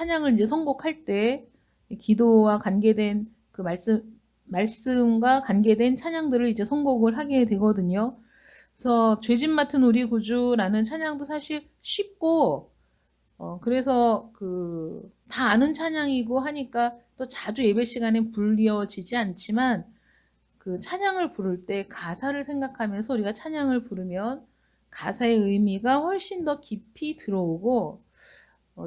찬양을 이제 선곡할 때 기도와 관계된 그 말씀과 관계된 찬양들을 이제 선곡을 하게 되거든요. 그래서 죄짐 맡은 우리 구주라는 찬양도 사실 쉽고, 그래서 다 아는 찬양이고 하니까 또 자주 예배 시간에 불리어지지 않지만, 그 찬양을 부를 때 가사를 생각하면서 우리가 찬양을 부르면 가사의 의미가 훨씬 더 깊이 들어오고,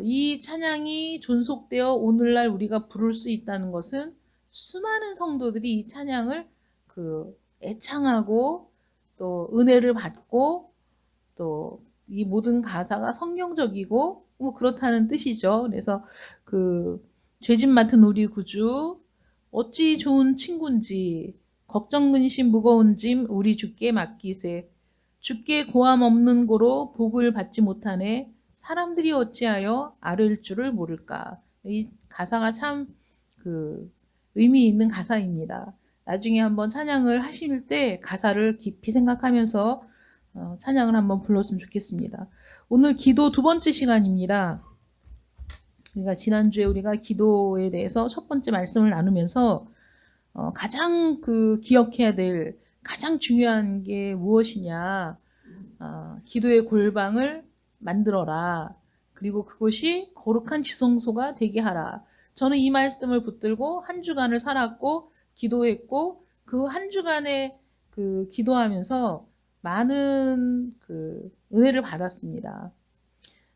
이 찬양이 존속되어 오늘날 우리가 부를 수 있다는 것은 수많은 성도들이 이 찬양을 애창하고 또 은혜를 받고 또 이 모든 가사가 성경적이고 뭐 그렇다는 뜻이죠. 그래서 죄짐 맡은 우리 구주 어찌 좋은 친군지 걱정 근심 무거운 짐 우리 주께 맡기세 주께 고함 없는 고로 복을 받지 못하네 사람들이 어찌하여 앓을 줄을 모를까. 이 가사가 참 의미 있는 가사입니다. 나중에 한번 찬양을 하실 때 가사를 깊이 생각하면서 찬양을 한번 불렀으면 좋겠습니다. 오늘 기도 두 번째 시간입니다. 우리가 지난주에 우리가 기도에 대해서 첫 번째 말씀을 나누면서 가장 기억해야 될 가장 중요한 게 무엇이냐. 기도의 골방을 만들어라. 그리고 그것이 거룩한 지성소가 되게 하라. 저는 이 말씀을 붙들고 한 주간을 살았고 기도했고 그 한 주간에 기도하면서 많은 은혜를 받았습니다.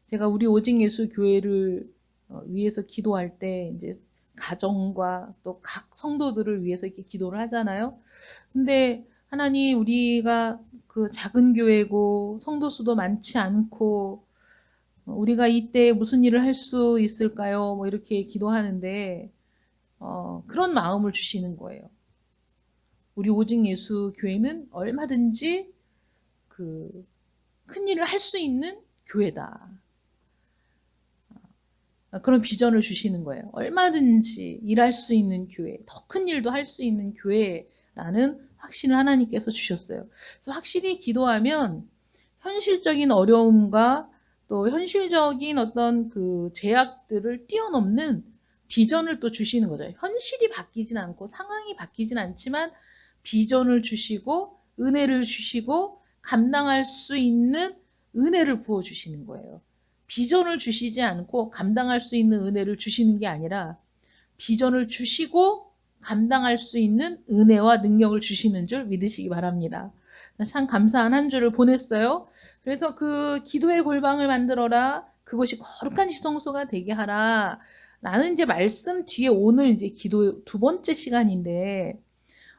제가 우리 오직 예수 교회를 위해서 기도할 때 이제 가정과 또 각 성도들을 위해서 이렇게 기도를 하잖아요. 근데 하나님 우리가 작은 교회고 성도 수도 많지 않고 우리가 이때 무슨 일을 할 수 있을까요? 뭐 이렇게 기도하는데 그런 마음을 주시는 거예요. 우리 오직 예수 교회는 얼마든지 큰 일을 할 수 있는 교회다. 그런 비전을 주시는 거예요. 얼마든지 일할 수 있는 교회, 더 큰 일도 할 수 있는 교회라는 확신을 하나님께서 주셨어요. 그래서 확실히 기도하면 현실적인 어려움과 또 현실적인 어떤 제약들을 뛰어넘는 비전을 또 주시는 거죠. 현실이 바뀌진 않고 상황이 바뀌진 않지만 비전을 주시고 은혜를 주시고 감당할 수 있는 은혜를 부어주시는 거예요. 비전을 주시지 않고 감당할 수 있는 은혜를 주시는 게 아니라 비전을 주시고 감당할 수 있는 은혜와 능력을 주시는 줄 믿으시기 바랍니다. 참 감사한 한 주를 보냈어요. 그래서 기도의 골방을 만들어라. 그것이 거룩한 지성소가 되게 하라. 라는 이제 말씀 뒤에 오늘 이제 기도 두 번째 시간인데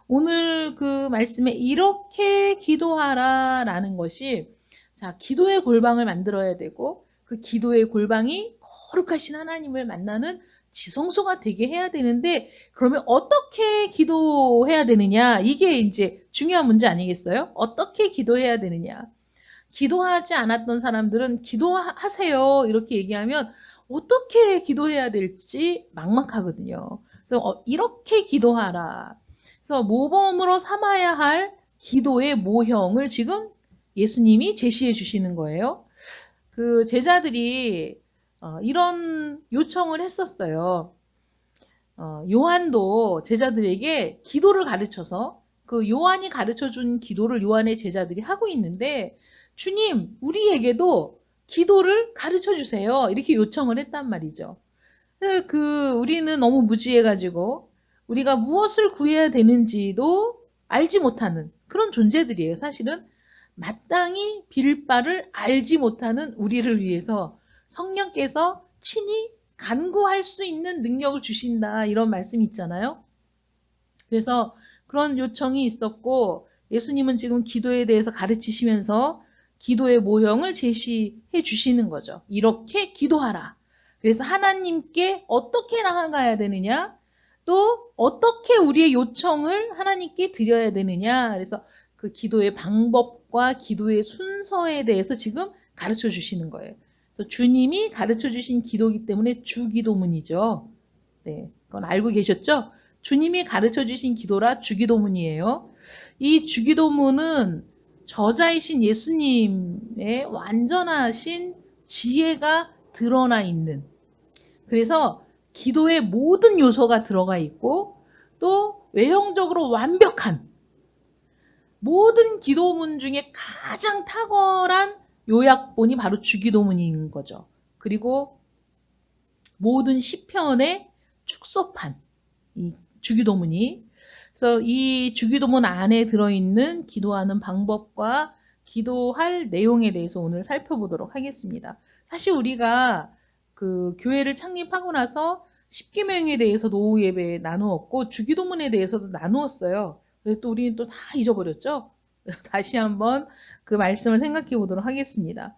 오늘 말씀에 이렇게 기도하라 라는 것이 자, 기도의 골방을 만들어야 되고 그 기도의 골방이 거룩하신 하나님을 만나는 지성소가 되게 해야 되는데 그러면 어떻게 기도해야 되느냐? 이게 이제 중요한 문제 아니겠어요? 어떻게 기도해야 되느냐? 기도하지 않았던 사람들은 기도하세요 이렇게 얘기하면 어떻게 기도해야 될지 막막하거든요. 그래서 이렇게 기도하라. 그래서 모범으로 삼아야 할 기도의 모형을 지금 예수님이 제시해 주시는 거예요. 제자들이 이런 요청을 했었어요. 요한도 제자들에게 기도를 가르쳐서 요한이 가르쳐준 기도를 요한의 제자들이 하고 있는데 주님 우리에게도 기도를 가르쳐 주세요 이렇게 요청을 했단 말이죠. 우리는 너무 무지해가지고 우리가 무엇을 구해야 되는지도 알지 못하는 그런 존재들이에요. 사실은 마땅히 빌 바를 알지 못하는 우리를 위해서 성령께서 친히 간구할 수 있는 능력을 주신다 이런 말씀이 있잖아요. 그래서 그런 요청이 있었고 예수님은 지금 기도에 대해서 가르치시면서 기도의 모형을 제시해 주시는 거죠. 이렇게 기도하라. 그래서 하나님께 어떻게 나아가야 되느냐? 또 어떻게 우리의 요청을 하나님께 드려야 되느냐? 그래서 기도의 방법과 기도의 순서에 대해서 지금 가르쳐 주시는 거예요. 그래서 주님이 가르쳐 주신 기도이기 때문에 주기도문이죠. 네, 그건 알고 계셨죠? 주님이 가르쳐 주신 기도라 주기도문이에요. 이 주기도문은 저자이신 예수님의 완전하신 지혜가 드러나 있는 그래서 기도의 모든 요소가 들어가 있고 또 외형적으로 완벽한 모든 기도문 중에 가장 탁월한 요약본이 바로 주기도문인 거죠. 그리고 모든 시편의 축소판, 이 주기도문이. 그래서 이 주기도문 안에 들어있는 기도하는 방법과 기도할 내용에 대해서 오늘 살펴보도록 하겠습니다. 사실 우리가 그 교회를 창립하고 나서 십계명에 대해서 노후 예배 나누었고 주기도문에 대해서도 나누었어요. 근데 또 우리는 또 다 잊어버렸죠? 다시 한번 그 말씀을 생각해 보도록 하겠습니다.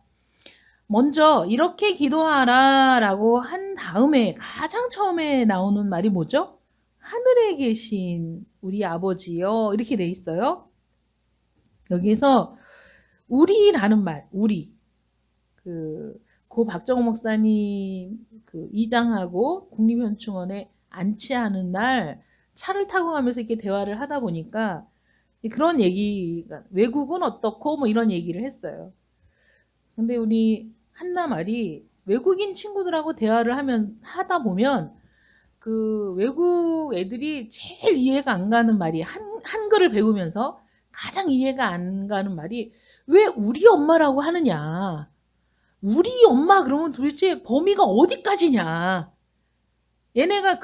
먼저 이렇게 기도하라라고 한 다음에 가장 처음에 나오는 말이 뭐죠? 하늘에 계신 우리 아버지요. 이렇게 돼 있어요. 여기서 우리라는 말, 우리. 고 박정호 목사님 이장하고 국립현충원에 안치하는 날 차를 타고 가면서 이렇게 대화를 하다 보니까 그런 얘기가 외국은 어떻고 뭐 이런 얘기를 했어요. 근데 우리 한나 말이 외국인 친구들하고 대화를 하다 보면 그 외국 애들이 제일 이해가 안 가는 말이 한글을 배우면서 가장 이해가 안 가는 말이 왜 우리 엄마라고 하느냐. 우리 엄마 그러면 도대체 범위가 어디까지냐. 얘네가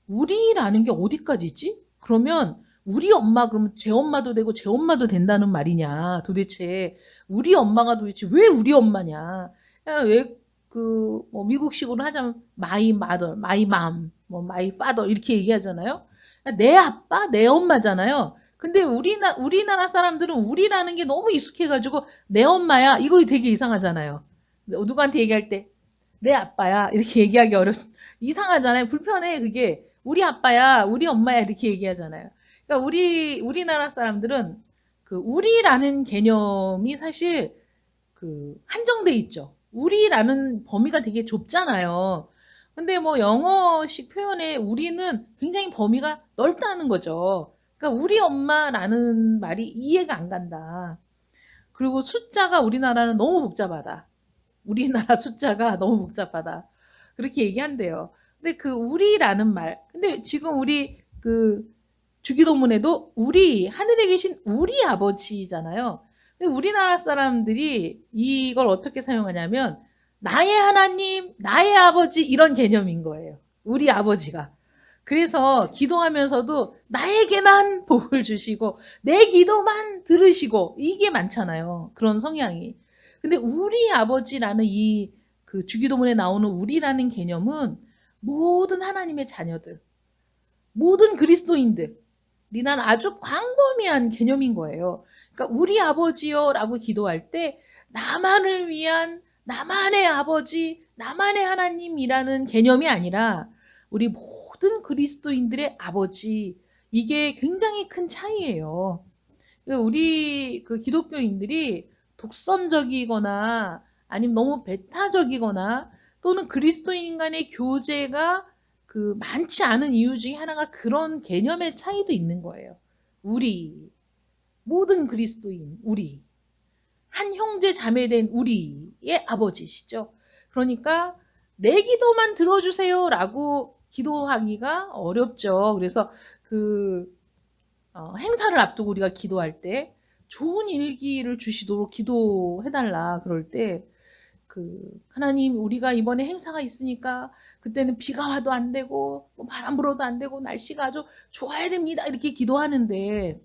우리라는 게 어디까지지? 그러면 우리 엄마 그러면 제 엄마도 되고 제 엄마도 된다는 말이냐. 도대체 우리 엄마가 도대체 왜 우리 엄마냐. 왜 뭐 미국식으로 하자면 my mother, my mom, 뭐 my father 이렇게 얘기하잖아요. 내 아빠, 내 엄마잖아요. 근데 우리나라 사람들은 우리라는 게 너무 익숙해가지고 내 엄마야 이거 되게 이상하잖아요. 누구한테 얘기할 때 내 아빠야 이렇게 얘기하기 이상하잖아요. 불편해 그게. 우리 아빠야, 우리 엄마야 이렇게 얘기하잖아요. 그러니까 우리나라 사람들은 우리라는 개념이 사실 한정돼 있죠. 우리라는 범위가 되게 좁잖아요. 근데 뭐 영어식 표현에 우리는 굉장히 범위가 넓다는 거죠. 그러니까 우리 엄마라는 말이 이해가 안 간다. 그리고 숫자가 우리나라는 너무 복잡하다. 우리나라 숫자가 너무 복잡하다. 그렇게 얘기한대요. 근데 우리라는 말. 근데 지금 우리 주기도문에도 우리, 하늘에 계신 우리 아버지잖아요. 근데 우리나라 사람들이 이걸 어떻게 사용하냐면 나의 하나님, 나의 아버지 이런 개념인 거예요. 우리 아버지가. 그래서 기도하면서도 나에게만 복을 주시고 내 기도만 들으시고 이게 많잖아요. 그런 성향이. 근데 우리 아버지라는 주기도문에 나오는 우리라는 개념은 모든 하나님의 자녀들, 모든 그리스도인들이란 아주 광범위한 개념인 거예요. 그러니까 우리 아버지요라고 기도할 때 나만을 위한 나만의 아버지, 나만의 하나님이라는 개념이 아니라 우리 모든 그리스도인들의 아버지, 이게 굉장히 큰 차이예요. 우리 기독교인들이 독선적이거나 아니면 너무 배타적이거나 또는 그리스도인 간의 교제가 많지 않은 이유 중에 하나가 그런 개념의 차이도 있는 거예요. 우리, 모든 그리스도인, 우리, 한 형제 자매된 우리의 아버지시죠. 그러니까 내 기도만 들어주세요라고 기도하기가 어렵죠. 그래서 행사를 앞두고 우리가 기도할 때 좋은 일기를 주시도록 기도해달라 그럴 때 하나님 우리가 이번에 행사가 있으니까 그때는 비가 와도 안 되고 뭐 바람 불어도 안 되고 날씨가 아주 좋아야 됩니다 이렇게 기도하는데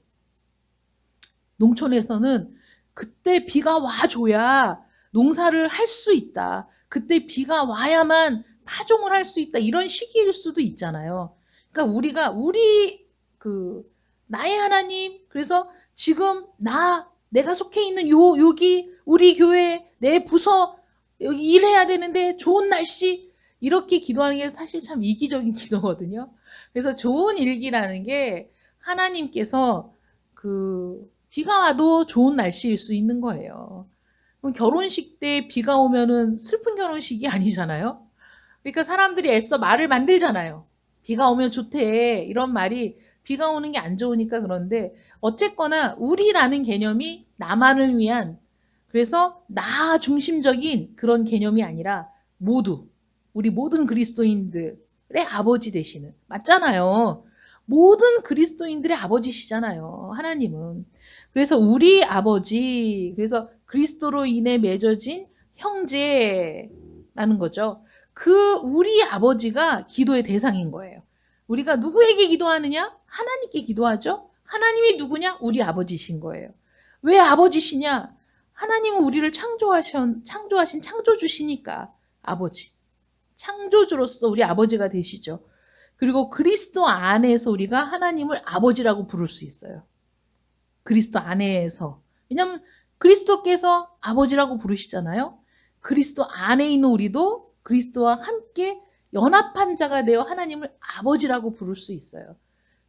농촌에서는 그때 비가 와줘야 농사를 할 수 있다. 그때 비가 와야만 파종을 할 수 있다. 이런 시기일 수도 있잖아요. 그러니까 우리 나의 하나님, 그래서 지금 내가 속해 있는 여기 우리 교회 내 부서 여기 일해야 되는데 좋은 날씨 이렇게 기도하는 게 사실 참 이기적인 기도거든요. 그래서 좋은 일기라는 게 하나님께서 비가 와도 좋은 날씨일 수 있는 거예요. 그럼 결혼식 때 비가 오면은 슬픈 결혼식이 아니잖아요. 그러니까 사람들이 애써 말을 만들잖아요. 비가 오면 좋대. 이런 말이 비가 오는 게 안 좋으니까 그런데 어쨌거나 우리라는 개념이 나만을 위한 그래서 나 중심적인 그런 개념이 아니라 모두 우리 모든 그리스도인들의 아버지 되시는, 맞잖아요. 모든 그리스도인들의 아버지시잖아요, 하나님은. 그래서 우리 아버지, 그래서 그리스도로 인해 맺어진 형제라는 거죠. 그 우리 아버지가 기도의 대상인 거예요. 우리가 누구에게 기도하느냐? 하나님께 기도하죠. 하나님이 누구냐? 우리 아버지신 거예요. 왜 아버지시냐? 하나님은 우리를 창조하신 창조주시니까 아버지. 창조주로서 우리 아버지가 되시죠. 그리고 그리스도 안에서 우리가 하나님을 아버지라고 부를 수 있어요. 그리스도 안에서. 왜냐하면 그리스도께서 아버지라고 부르시잖아요. 그리스도 안에 있는 우리도 그리스도와 함께 연합한 자가 되어 하나님을 아버지라고 부를 수 있어요.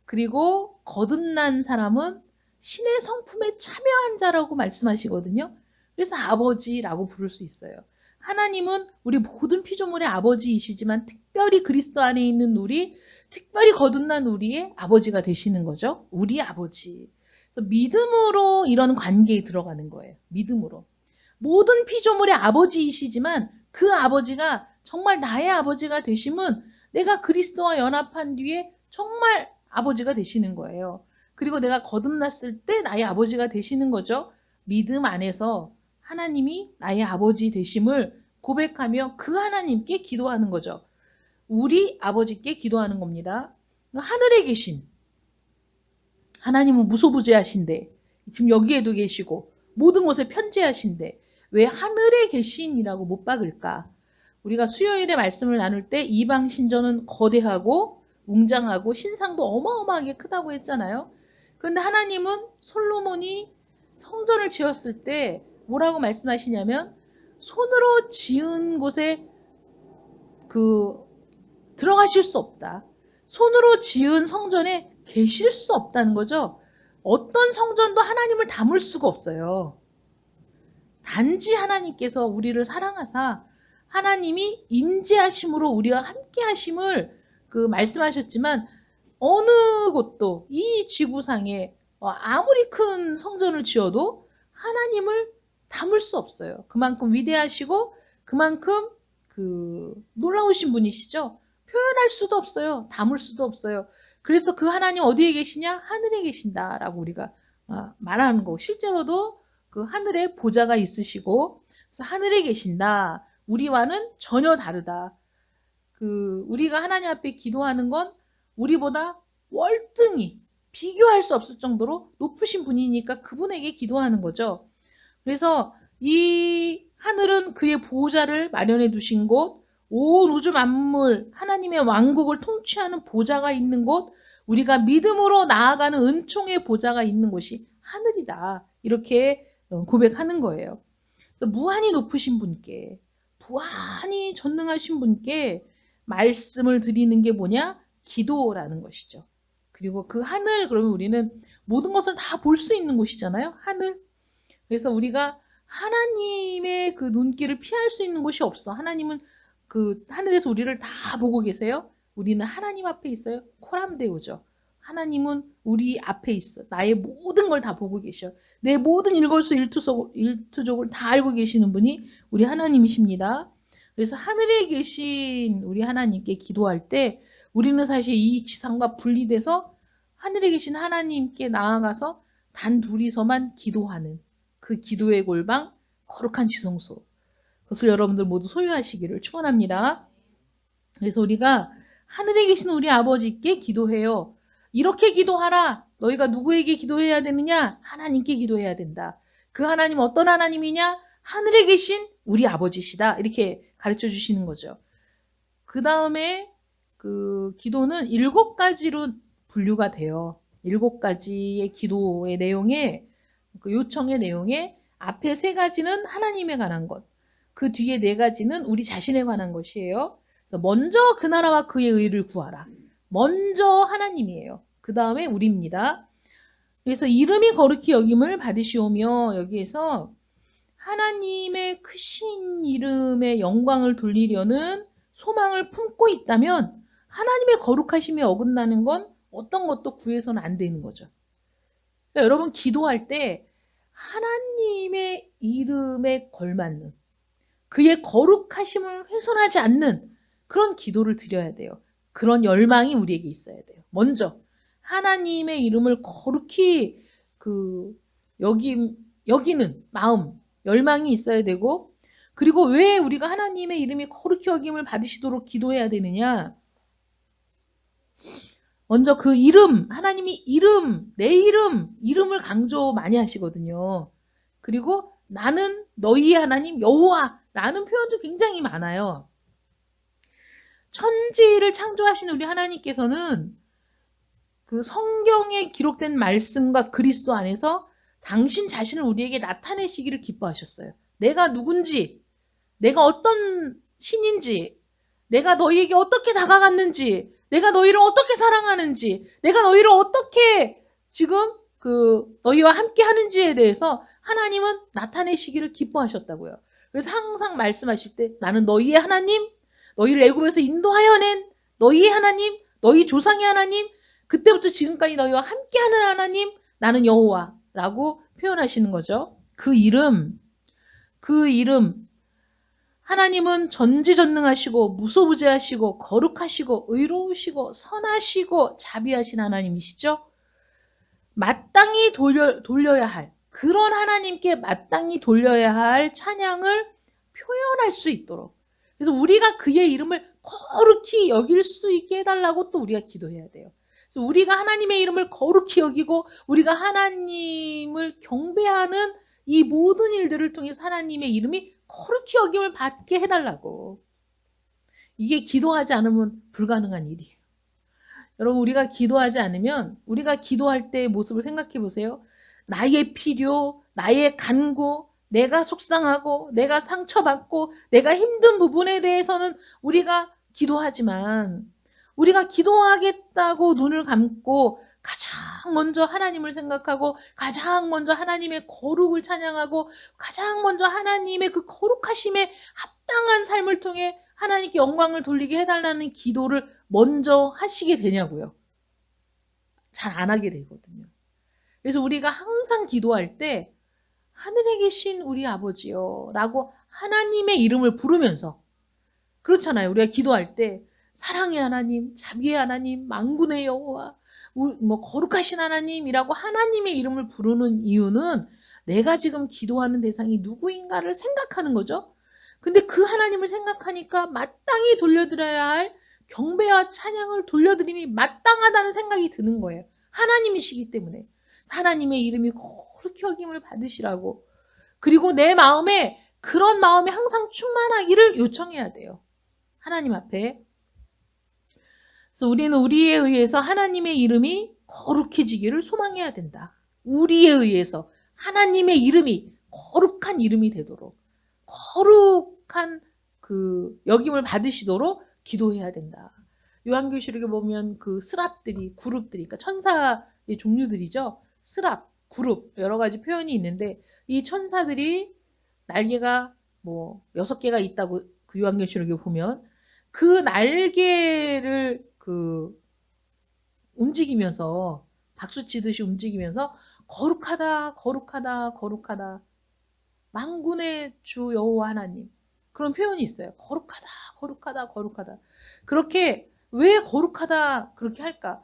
그리고 거듭난 사람은 신의 성품에 참여한 자라고 말씀하시거든요. 그래서 아버지라고 부를 수 있어요. 하나님은 우리 모든 피조물의 아버지이시지만 특별히 그리스도 안에 있는 우리, 특별히 거듭난 우리의 아버지가 되시는 거죠. 우리 아버지. 그래서 믿음으로 이런 관계에 들어가는 거예요. 믿음으로. 모든 피조물의 아버지이시지만 그 아버지가 정말 나의 아버지가 되심은 내가 그리스도와 연합한 뒤에 정말 아버지가 되시는 거예요. 그리고 내가 거듭났을 때 나의 아버지가 되시는 거죠. 믿음 안에서 하나님이 나의 아버지 되심을 고백하며 그 하나님께 기도하는 거죠. 우리 아버지께 기도하는 겁니다. 하늘에 계신 하나님은 무소부재하신데 지금 여기에도 계시고 모든 곳에 편재하신데 왜 하늘에 계신이라고 못 박을까? 우리가 수요일에 말씀을 나눌 때 이방 신전은 거대하고 웅장하고 신상도 어마어마하게 크다고 했잖아요. 그런데 하나님은 솔로몬이 성전을 지었을 때 뭐라고 말씀하시냐면 손으로 지은 곳에 들어가실 수 없다. 손으로 지은 성전에 계실 수 없다는 거죠. 어떤 성전도 하나님을 담을 수가 없어요. 단지 하나님께서 우리를 사랑하사 하나님이 임재하심으로 우리와 함께 하심을 말씀하셨지만 어느 곳도 이 지구상에 아무리 큰 성전을 지어도 하나님을 담을 수 없어요. 그만큼 위대하시고 그만큼 놀라우신 분이시죠. 표현할 수도 없어요. 담을 수도 없어요. 그래서 그 하나님 어디에 계시냐? 하늘에 계신다라고 우리가 말하는 거. 실제로도 그 하늘에 보좌가 있으시고 그래서 하늘에 계신다. 우리와는 전혀 다르다. 우리가 하나님 앞에 기도하는 건 우리보다 월등히 비교할 수 없을 정도로 높으신 분이니까 그분에게 기도하는 거죠. 그래서 이 하늘은 그의 보좌를 마련해 두신 곳, 온 우주 만물, 하나님의 왕국을 통치하는 보좌가 있는 곳, 우리가 믿음으로 나아가는 은총의 보좌가 있는 곳이 하늘이다. 이렇게 고백하는 거예요. 무한히 높으신 분께, 무한히 전능하신 분께 말씀을 드리는 게 뭐냐? 기도라는 것이죠. 그리고 그 하늘, 그러면 우리는 모든 것을 다 볼 수 있는 곳이잖아요. 하늘. 그래서 우리가 하나님의 그 눈길을 피할 수 있는 곳이 없어. 하나님은 하늘에서 우리를 다 보고 계세요. 우리는 하나님 앞에 있어요. 코람데오죠. 하나님은 우리 앞에 있어. 나의 모든 걸 다 보고 계셔. 내 모든 일투족을 다 알고 계시는 분이 우리 하나님이십니다. 그래서 하늘에 계신 우리 하나님께 기도할 때 우리는 사실 이 지상과 분리돼서 하늘에 계신 하나님께 나아가서 단 둘이서만 기도하는 그 기도의 골방, 거룩한 지성소. 그것을 여러분들 모두 소유하시기를 축원합니다. 그래서 우리가 하늘에 계신 우리 아버지께 기도해요. 이렇게 기도하라. 너희가 누구에게 기도해야 되느냐? 하나님께 기도해야 된다. 그 하나님 어떤 하나님이냐? 하늘에 계신 우리 아버지시다. 이렇게 가르쳐 주시는 거죠. 그 다음에 기도는 7가지로 분류가 돼요. 7가지의 기도의 내용에 요청의 내용에 앞에 3가지는 하나님에 관한 것, 그 뒤에 4가지는 우리 자신에 관한 것이에요. 먼저 그 나라와 그의 의를 구하라. 먼저 하나님이에요. 그 다음에 우리입니다. 그래서 이름이 거룩히 여김을 받으시오며 여기에서 하나님의 크신 이름의 영광을 돌리려는 소망을 품고 있다면 하나님의 거룩하심에 어긋나는 건 어떤 것도 구해서는 안 되는 거죠. 그러니까 여러분 기도할 때 하나님의 이름에 걸맞는 그의 거룩하심을 훼손하지 않는 그런 기도를 드려야 돼요. 그런 열망이 우리에게 있어야 돼요. 먼저 하나님의 이름을 거룩히 여기는 마음, 열망이 있어야 되고, 그리고 왜 우리가 하나님의 이름이 거룩히 여김을 받으시도록 기도해야 되느냐? 먼저 그 이름, 하나님이 이름, 내 이름을 강조 많이 하시거든요. 그리고 나는 너희의 하나님 여호와라는 표현도 굉장히 많아요. 천지를 창조하신 우리 하나님께서는 그 성경에 기록된 말씀과 그리스도 안에서 당신 자신을 우리에게 나타내시기를 기뻐하셨어요. 내가 누군지, 내가 어떤 신인지, 내가 너희에게 어떻게 다가갔는지, 내가 너희를 어떻게 사랑하는지, 내가 너희를 어떻게 지금 너희와 함께 하는지에 대해서 하나님은 나타내시기를 기뻐하셨다고요. 그래서 항상 말씀하실 때 나는 너희의 하나님, 너희를 애굽에서 인도하여 낸 너희의 하나님, 너희 조상의 하나님, 그때부터 지금까지 너희와 함께하는 하나님, 나는 여호와라고 표현하시는 거죠. 그 이름, 하나님은 전지전능하시고 무소부재하시고 거룩하시고 의로우시고 선하시고 자비하신 하나님이시죠. 마땅히 돌려야 할, 그런 하나님께 마땅히 돌려야 할 찬양을 표현할 수 있도록, 그래서 우리가 그의 이름을 거룩히 여길 수 있게 해달라고 또 우리가 기도해야 돼요. 그래서 우리가 하나님의 이름을 거룩히 여기고 우리가 하나님을 경배하는 이 모든 일들을 통해서 하나님의 이름이 거룩히 여김을 받게 해달라고. 이게 기도하지 않으면 불가능한 일이에요. 여러분, 우리가 기도하지 않으면, 우리가 기도할 때의 모습을 생각해 보세요. 나의 필요, 나의 간구, 내가 속상하고 내가 상처받고 내가 힘든 부분에 대해서는 우리가 기도하지만, 우리가 기도하겠다고 눈을 감고 가장 먼저 하나님을 생각하고 가장 먼저 하나님의 거룩을 찬양하고 가장 먼저 하나님의 그 거룩하심에 합당한 삶을 통해 하나님께 영광을 돌리게 해달라는 기도를 먼저 하시게 되냐고요. 잘 안 하게 되거든요. 그래서 우리가 항상 기도할 때 하늘에 계신 우리 아버지요 라고 하나님의 이름을 부르면서, 그렇잖아요. 우리가 기도할 때 사랑의 하나님, 자비의 하나님, 만군의 여호와, 거룩하신 하나님이라고 하나님의 이름을 부르는 이유는 내가 지금 기도하는 대상이 누구인가를 생각하는 거죠. 근데 그 하나님을 생각하니까 마땅히 돌려드려야 할 경배와 찬양을 돌려드림이 마땅하다는 생각이 드는 거예요. 하나님이시기 때문에. 하나님의 이름이 거룩히 여김을 받으시라고. 그리고 내 마음에 그런 마음이 항상 충만하기를 요청해야 돼요. 하나님 앞에. 그래서 우리는 우리에 의해서 하나님의 이름이 거룩해지기를 소망해야 된다. 우리에 의해서 하나님의 이름이 거룩한 이름이 되도록, 거룩한 여김을 받으시도록 기도해야 된다. 요한계시록에 보면 그 스랍들이, 그룹들이, 그러니까 천사의 종류들이죠. 스랍, 그룹, 여러 가지 표현이 있는데, 이 천사들이 날개가 6개가 있다고 그 요한계시록에 보면, 그 날개를 움직이면서, 박수 치듯이 움직이면서 거룩하다, 거룩하다, 거룩하다, 만군의 주 여호와 하나님, 그런 표현이 있어요. 거룩하다, 거룩하다, 거룩하다. 그렇게 왜 거룩하다 그렇게 할까?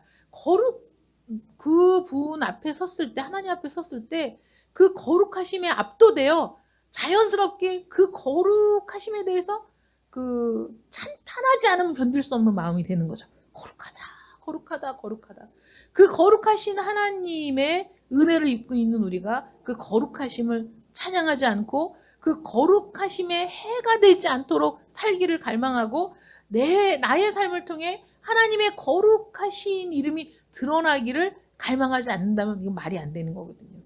그분 앞에 섰을 때, 하나님 앞에 섰을 때 그 거룩하심에 압도되어 자연스럽게 그 거룩하심에 대해서 찬탄하지 않으면 견딜 수 없는 마음이 되는 거죠. 거룩하다, 거룩하다, 거룩하다. 그 거룩하신 하나님의 은혜를 입고 있는 우리가 그 거룩하심을 찬양하지 않고 그 거룩하심에 해가 되지 않도록 살기를 갈망하고 나의 삶을 통해 하나님의 거룩하신 이름이 드러나기를 갈망하지 않는다면 이건 말이 안 되는 거거든요.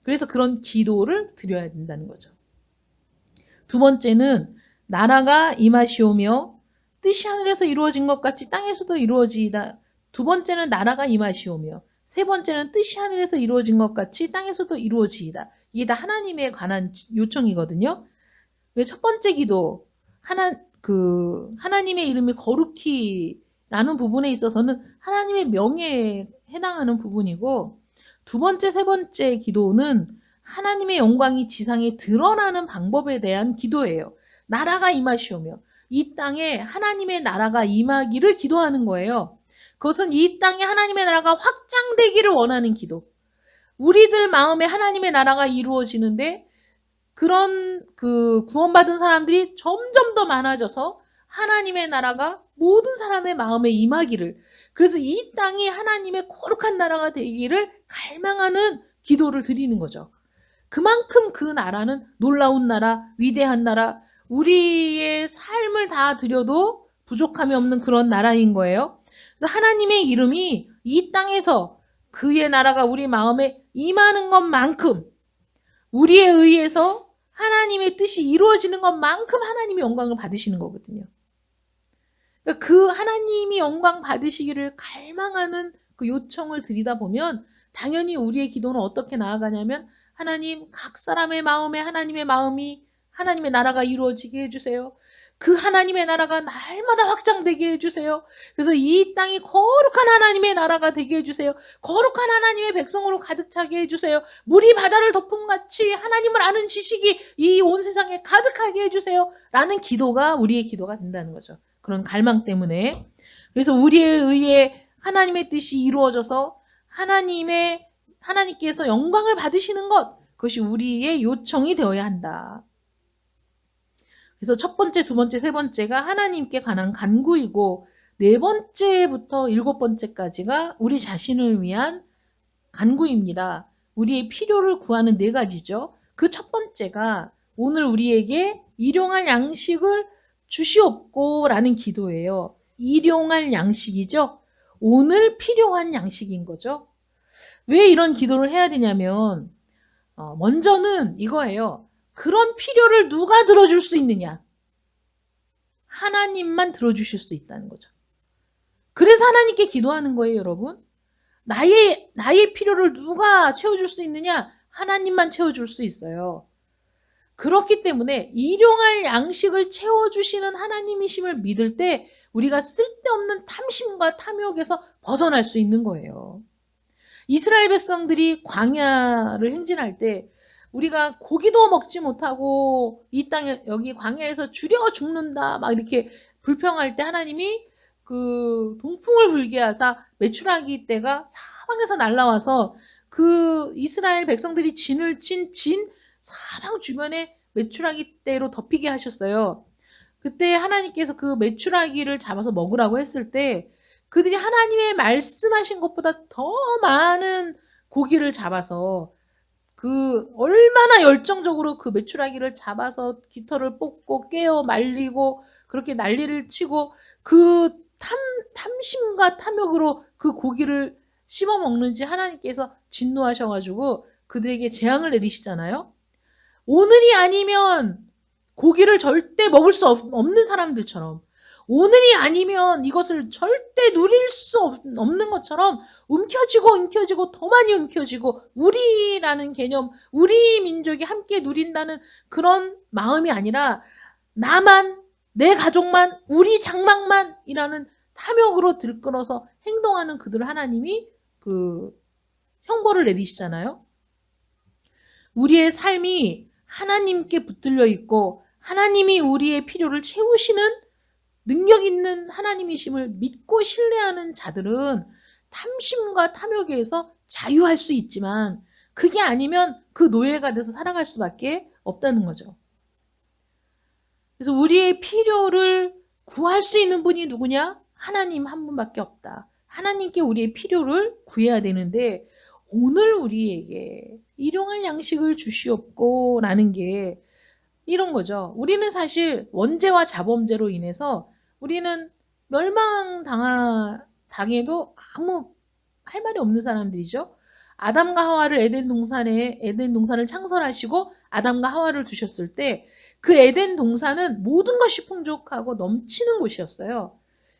그래서 그런 기도를 드려야 된다는 거죠. 두 번째는 나라가 임하시오며 뜻이 하늘에서 이루어진 것 같이 땅에서도 이루어지이다. 두 번째는 나라가 임하시오며, 세 번째는 뜻이 하늘에서 이루어진 것 같이 땅에서도 이루어지이다. 이게 다 하나님에 관한 요청이거든요. 첫 번째 기도, 하나님의 이름이 거룩히라는 부분에 있어서는 하나님의 명예에 해당하는 부분이고, 두 번째, 세 번째 기도는 하나님의 영광이 지상에 드러나는 방법에 대한 기도예요. 나라가 임하시오며, 이 땅에 하나님의 나라가 임하기를 기도하는 거예요. 그것은 이 땅에 하나님의 나라가 확장되기를 원하는 기도. 우리들 마음에 하나님의 나라가 이루어지는데 그런 그 구원받은 사람들이 점점 더 많아져서 하나님의 나라가 모든 사람의 마음에 임하기를, 그래서 이 땅이 하나님의 거룩한 나라가 되기를 갈망하는 기도를 드리는 거죠. 그만큼 그 나라는 놀라운 나라, 위대한 나라, 우리의 삶을 다 드려도 부족함이 없는 그런 나라인 거예요. 그래서 하나님의 이름이 이 땅에서 그의 나라가 우리 마음에 임하는 것만큼, 우리에 의해서 하나님의 뜻이 이루어지는 것만큼 하나님이 영광을 받으시는 거거든요. 그러니까 그 하나님이 영광 받으시기를 갈망하는 그 요청을 드리다 보면 당연히 우리의 기도는 어떻게 나아가냐면, 하나님, 각 사람의 마음에 하나님의 마음이, 하나님의 나라가 이루어지게 해주세요. 그 하나님의 나라가 날마다 확장되게 해주세요. 그래서 이 땅이 거룩한 하나님의 나라가 되게 해주세요. 거룩한 하나님의 백성으로 가득 차게 해주세요. 물이 바다를 덮음같이 하나님을 아는 지식이 이 온 세상에 가득하게 해주세요. 라는 기도가 우리의 기도가 된다는 거죠. 그런 갈망 때문에. 그래서 우리에 의해 하나님의 뜻이 이루어져서 하나님께서 영광을 받으시는 것, 그것이 우리의 요청이 되어야 한다. 그래서 첫 번째, 두 번째, 세 번째가 하나님께 관한 간구이고, 네 번째부터 일곱 번째까지가 우리 자신을 위한 간구입니다. 우리의 필요를 구하는 네 가지죠. 그 첫 번째가 오늘 우리에게 일용할 양식을 주시옵고라는 기도예요. 일용할 양식이죠. 오늘 필요한 양식인 거죠. 왜 이런 기도를 해야 되냐면, 먼저는 이거예요. 그런 필요를 누가 들어줄 수 있느냐? 하나님만 들어주실 수 있다는 거죠. 그래서 하나님께 기도하는 거예요, 여러분. 나의 필요를 누가 채워줄 수 있느냐? 하나님만 채워줄 수 있어요. 그렇기 때문에 일용할 양식을 채워주시는 하나님이심을 믿을 때 우리가 쓸데없는 탐심과 탐욕에서 벗어날 수 있는 거예요. 이스라엘 백성들이 광야를 행진할 때 우리가 고기도 먹지 못하고 이 땅에 여기 광야에서 주려 죽는다 막 이렇게 불평할 때 하나님이 그 동풍을 불게 하사 메추라기 떼가 사방에서 날아와서 그 이스라엘 백성들이 진을 친 사방 주변에 메추라기 떼로 덮이게 하셨어요. 그때 하나님께서 그 메추라기를 잡아서 먹으라고 했을 때 그들이 하나님의 말씀하신 것보다 더 많은 고기를 잡아서 그 얼마나 열정적으로 그 메추라기를 잡아서 깃털을 뽑고 깨어 말리고 그렇게 난리를 치고 그 탐심과 탐욕으로 그 고기를 씹어 먹는지 하나님께서 진노하셔가지고 그들에게 재앙을 내리시잖아요. 오늘이 아니면 고기를 절대 먹을 수 없는 사람들처럼, 오늘이 아니면 이것을 절대 누릴 수 없는 것처럼 움켜쥐고 더 많이 움켜쥐고 우리라는 개념, 우리 민족이 함께 누린다는 그런 마음이 아니라 나만, 내 가족만, 우리 장막만이라는 탐욕으로 들끓어서 행동하는 그들을 하나님이 그 형벌을 내리시잖아요. 우리의 삶이 하나님께 붙들려 있고 하나님이 우리의 필요를 채우시는 능력 있는 하나님이심을 믿고 신뢰하는 자들은 탐심과 탐욕에서 자유할 수 있지만 그게 아니면 그 노예가 돼서 살아갈 수밖에 없다는 거죠. 그래서 우리의 필요를 구할 수 있는 분이 누구냐? 하나님 한 분밖에 없다. 하나님께 우리의 필요를 구해야 되는데 오늘 우리에게 일용할 양식을 주시옵고 라는 게 이런 거죠. 우리는 사실 원죄와 자범죄로 인해서 우리는 멸망당해도 아무 할 말이 없는 사람들이죠. 아담과 하와를 에덴 동산을 창설하시고 아담과 하와를 두셨을 때 그 에덴 동산은 모든 것이 풍족하고 넘치는 곳이었어요.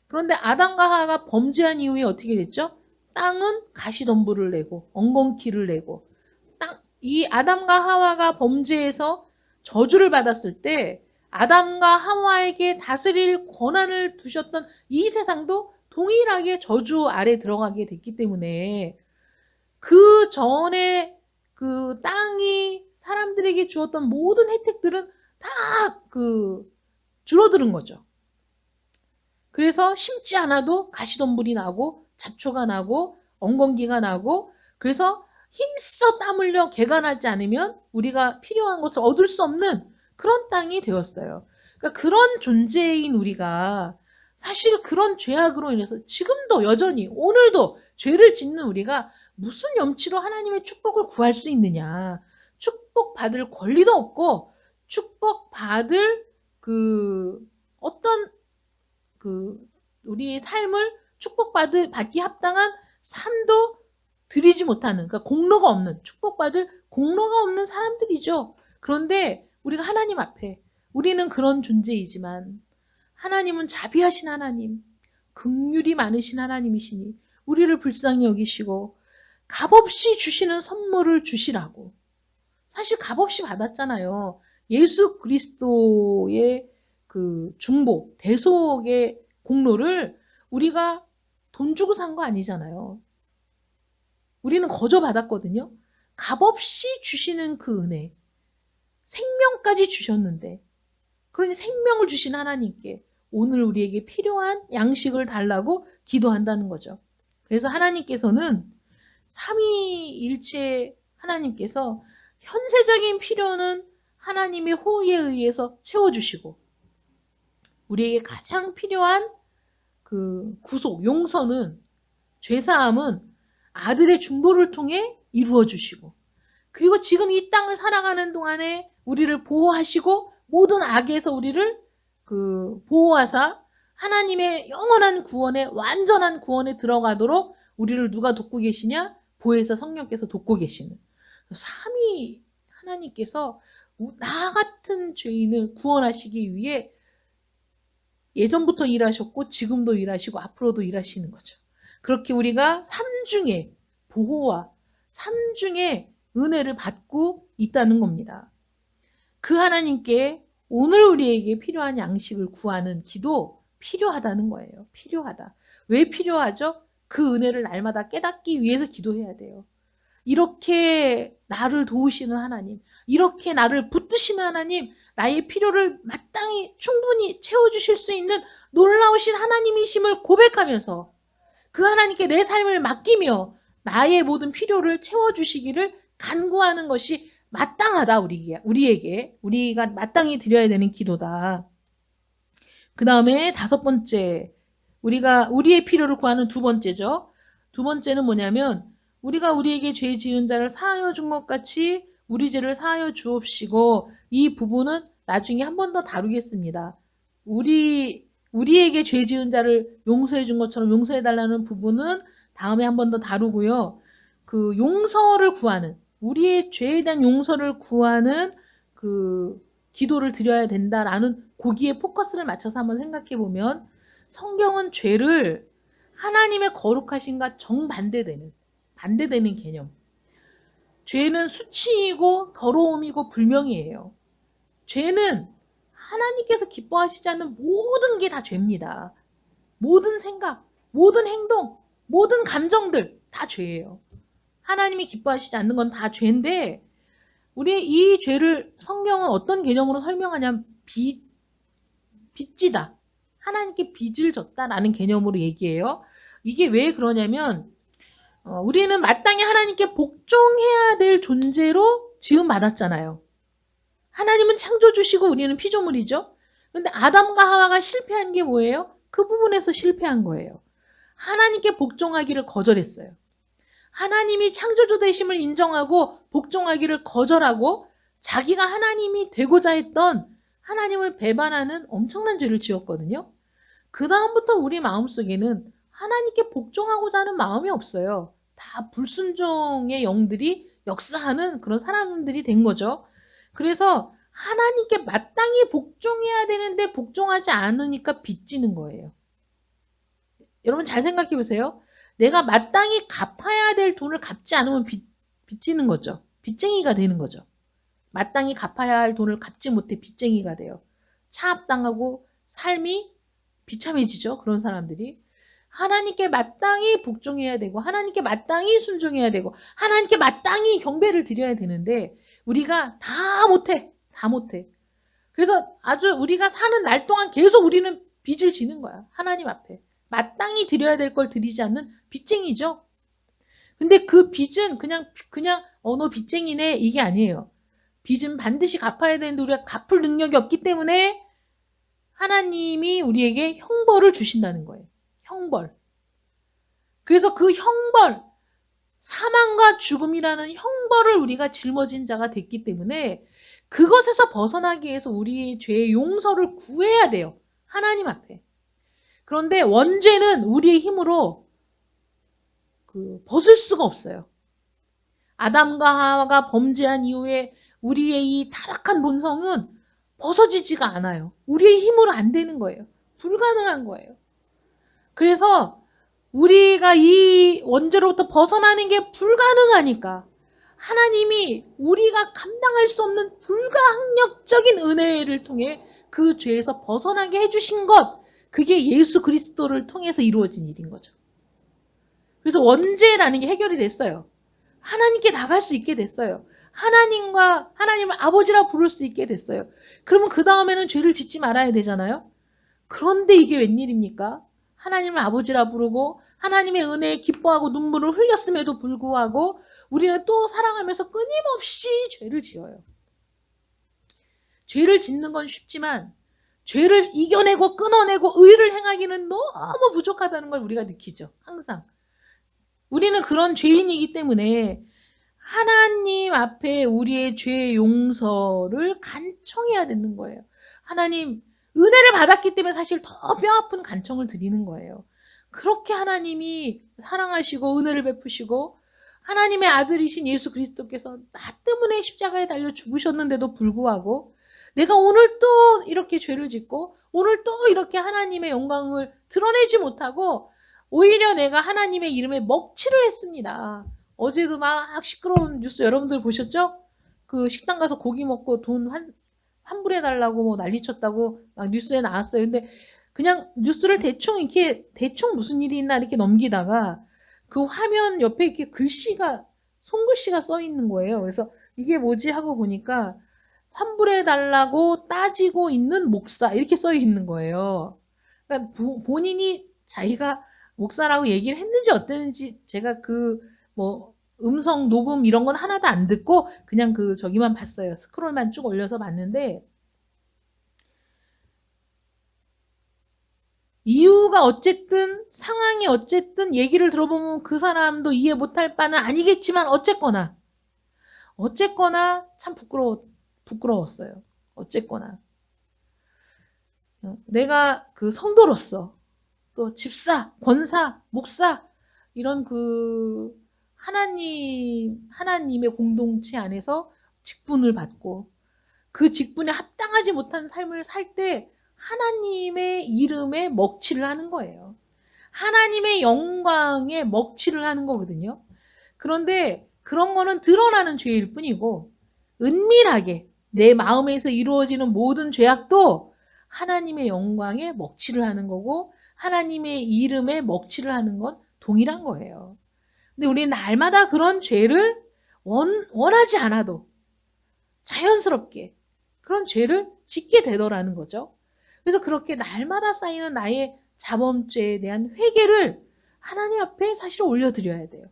그런데 아담과 하와가 범죄한 이후에 어떻게 됐죠? 땅은 가시덤불을 내고 엉겅퀴를 내고 이 아담과 하와가 범죄해서 저주를 받았을 때 아담과 하와에게 다스릴 권한을 두셨던 이 세상도 동일하게 저주 아래 들어가게 됐기 때문에 그 전에 그 땅이 사람들에게 주었던 모든 혜택들은 다 줄어드는 거죠. 그래서 심지 않아도 가시덤불이 나고 잡초가 나고 엉겅기가 나고, 그래서 힘써 땀 흘려 개간하지 않으면 우리가 필요한 것을 얻을 수 없는 그런 땅이 되었어요. 그러니까 그런 존재인 우리가 사실 그런 죄악으로 인해서 지금도 여전히 오늘도 죄를 짓는 우리가 무슨 염치로 하나님의 축복을 구할 수 있느냐. 축복받을 권리도 없고 축복받을 어떤 우리의 삶을 받기 합당한 삶도 드리지 못하는, 그러니까 공로가 없는, 축복받을 공로가 없는 사람들이죠. 그런데 우리가 하나님 앞에 우리는 그런 존재이지만 하나님은 자비하신 하나님, 긍휼이 많으신 하나님이시니 우리를 불쌍히 여기시고 값없이 주시는 선물을 주시라고. 사실 값없이 받았잖아요. 예수 그리스도의 중보, 대속의 공로를 우리가 돈 주고 산 거 아니잖아요. 우리는 거저 받았거든요. 값없이 주시는 그 은혜, 생명까지 주셨는데, 그러니 생명을 주신 하나님께 오늘 우리에게 필요한 양식을 달라고 기도한다는 거죠. 그래서 하나님께서는 삼위일체 하나님께서 현세적인 필요는 하나님의 호의에 의해서 채워주시고, 우리에게 가장 필요한 구속, 용서는, 죄사함은 아들의 중보를 통해 이루어 주시고, 그리고 지금 이 땅을 살아가는 동안에 우리를 보호하시고 모든 악에서 우리를 보호하사 하나님의 영원한 구원에, 완전한 구원에 들어가도록 우리를 누가 돕고 계시냐? 보혜사 성령께서 돕고 계시는 삼위 하나님께서 나 같은 죄인을 구원하시기 위해 예전부터 일하셨고 지금도 일하시고 앞으로도 일하시는 거죠. 그렇게 우리가 삼중의 보호와 삼중의 은혜를 받고 있다는 겁니다. 그 하나님께 오늘 우리에게 필요한 양식을 구하는 기도 필요하다는 거예요. 필요하다. 왜 필요하죠? 그 은혜를 날마다 깨닫기 위해서 기도해야 돼요. 이렇게 나를 도우시는 하나님, 이렇게 나를 붙드시는 하나님, 나의 필요를 마땅히 충분히 채워주실 수 있는 놀라우신 하나님이심을 고백하면서 그 하나님께 내 삶을 맡기며 나의 모든 필요를 채워주시기를 간구하는 것이 마땅하다. 우리에게 우리가 마땅히 드려야 되는 기도다. 그 다음에 5번째, 우리가 우리의 필요를 구하는 2번째죠. 2번째는 뭐냐면 우리가 우리에게 죄 지은 자를 사하여 준 것 같이 우리 죄를 사하여 주옵시고, 이 부분은 나중에 한 번 더 다루겠습니다. 우리에게 죄 지은 자를 용서해 준 것처럼 용서해 달라는 부분은 다음에 한 번 더 다루고요. 용서를 구하는, 우리의 죄에 대한 용서를 구하는 기도를 드려야 된다라는 거기에 포커스를 맞춰서 한번 생각해 보면, 성경은 죄를 하나님의 거룩하심과 반대되는 개념. 죄는 수치이고 더러움이고 불명이에요. 죄는 하나님께서 기뻐하시지 않는 모든 게 다 죄입니다. 모든 생각, 모든 행동, 모든 감정들 다 죄예요. 하나님이 기뻐하시지 않는 건 다 죄인데, 우리 이 죄를 성경은 어떤 개념으로 설명하냐면 빚지다. 하나님께 빚을 졌다라는 개념으로 얘기해요. 이게 왜 그러냐면 우리는 마땅히 하나님께 복종해야 될 존재로 지음받았잖아요. 하나님은 창조주시고 우리는 피조물이죠. 그런데 아담과 하와가 실패한 게 뭐예요? 그 부분에서 실패한 거예요. 하나님께 복종하기를 거절했어요. 하나님이 창조주 되심을 인정하고 복종하기를 거절하고 자기가 하나님이 되고자 했던 하나님을 배반하는 엄청난 죄를 지었거든요. 그 다음부터 우리 마음속에는 하나님께 복종하고자 하는 마음이 없어요. 다 불순종의 영들이 역사하는 그런 사람들이 된 거죠. 그래서 하나님께 마땅히 복종해야 되는데 복종하지 않으니까 빚지는 거예요. 여러분 잘 생각해 보세요. 내가 마땅히 갚아야 될 돈을 갚지 않으면 빚지는 거죠. 빚쟁이가 되는 거죠. 마땅히 갚아야 할 돈을 갚지 못해 빚쟁이가 돼요. 차압당하고 삶이 비참해지죠. 그런 사람들이. 하나님께 마땅히 복종해야 되고 하나님께 마땅히 순종해야 되고 하나님께 마땅히 경배를 드려야 되는데 우리가 다 못해. 그래서 아주 우리가 사는 날 동안 계속 우리는 빚을 지는 거야. 하나님 앞에. 마땅히 드려야 될 걸 드리지 않는 빚쟁이죠. 근데 그 빚은 그냥 너 빚쟁이네 이게 아니에요. 빚은 반드시 갚아야 되는데 우리가 갚을 능력이 없기 때문에 하나님이 우리에게 형벌을 주신다는 거예요. 형벌. 그래서 그 형벌, 사망과 죽음이라는 형벌을 우리가 짊어진 자가 됐기 때문에 그것에서 벗어나기 위해서 우리의 죄의 용서를 구해야 돼요. 하나님 앞에. 그런데 원죄는 우리의 힘으로 벗을 수가 없어요. 아담과 하와가 범죄한 이후에 우리의 이 타락한 본성은 벗어지지가 않아요. 우리의 힘으로 안 되는 거예요. 불가능한 거예요. 그래서 우리가 이 원죄로부터 벗어나는 게 불가능하니까 하나님이 우리가 감당할 수 없는 불가항력적인 은혜를 통해 그 죄에서 벗어나게 해주신 것, 그게 예수 그리스도를 통해서 이루어진 일인 거죠. 그래서 원죄라는 게 해결이 됐어요. 하나님께 나갈 수 있게 됐어요. 하나님을 아버지라 부를 수 있게 됐어요. 그러면 그 다음에는 죄를 짓지 말아야 되잖아요. 그런데 이게 웬일입니까? 하나님을 아버지라 부르고 하나님의 은혜에 기뻐하고 눈물을 흘렸음에도 불구하고 우리는 또 사랑하면서 끊임없이 죄를 지어요. 죄를 짓는 건 쉽지만 죄를 이겨내고 끊어내고 의를 행하기는 너무 부족하다는 걸 우리가 느끼죠. 항상. 우리는 그런 죄인이기 때문에 하나님 앞에 우리의 죄 용서를 간청해야 되는 거예요. 하나님, 은혜를 받았기 때문에 사실 더 뼈아픈 간청을 드리는 거예요. 그렇게 하나님이 사랑하시고 은혜를 베푸시고 하나님의 아들이신 예수 그리스도께서 나 때문에 십자가에 달려 죽으셨는데도 불구하고 내가 오늘 또 이렇게 죄를 짓고 오늘 또 이렇게 하나님의 영광을 드러내지 못하고 오히려 내가 하나님의 이름에 먹칠을 했습니다. 어제도 막 시끄러운 뉴스 여러분들 보셨죠? 그 식당 가서 고기 먹고 돈 환불해달라고 뭐 난리쳤다고 막 뉴스에 나왔어요. 근데 그냥 뉴스를 대충 무슨 일이 있나 이렇게 넘기다가 그 화면 옆에 이렇게 손글씨가 써 있는 거예요. 그래서 이게 뭐지 하고 보니까 환불해달라고 따지고 있는 목사 이렇게 써 있는 거예요. 그러니까 본인이 자기가 목사라고 얘기를 했는지 어땠는지 제가 음성 녹음 이런 건 하나도 안 듣고 그냥 저기만 봤어요. 스크롤만 쭉 올려서 봤는데 이유가 어쨌든 상황이 어쨌든 얘기를 들어보면 그 사람도 이해 못할 바는 아니겠지만 어쨌거나 참 부끄러웠어요. 어쨌거나 내가 성도로서 또 집사, 권사, 목사 이런 하나님의 공동체 안에서 직분을 받고 그 직분에 합당하지 못한 삶을 살 때 하나님의 이름에 먹칠을 하는 거예요. 하나님의 영광에 먹칠을 하는 거거든요. 그런데 그런 거는 드러나는 죄일 뿐이고 은밀하게 내 마음에서 이루어지는 모든 죄악도 하나님의 영광에 먹칠을 하는 거고 하나님의 이름에 먹칠을 하는 건 동일한 거예요. 근데 우리는 날마다 그런 죄를 원하지 않아도 자연스럽게 그런 죄를 짓게 되더라는 거죠. 그래서 그렇게 날마다 쌓이는 나의 자범죄에 대한 회개를 하나님 앞에 사실 올려드려야 돼요.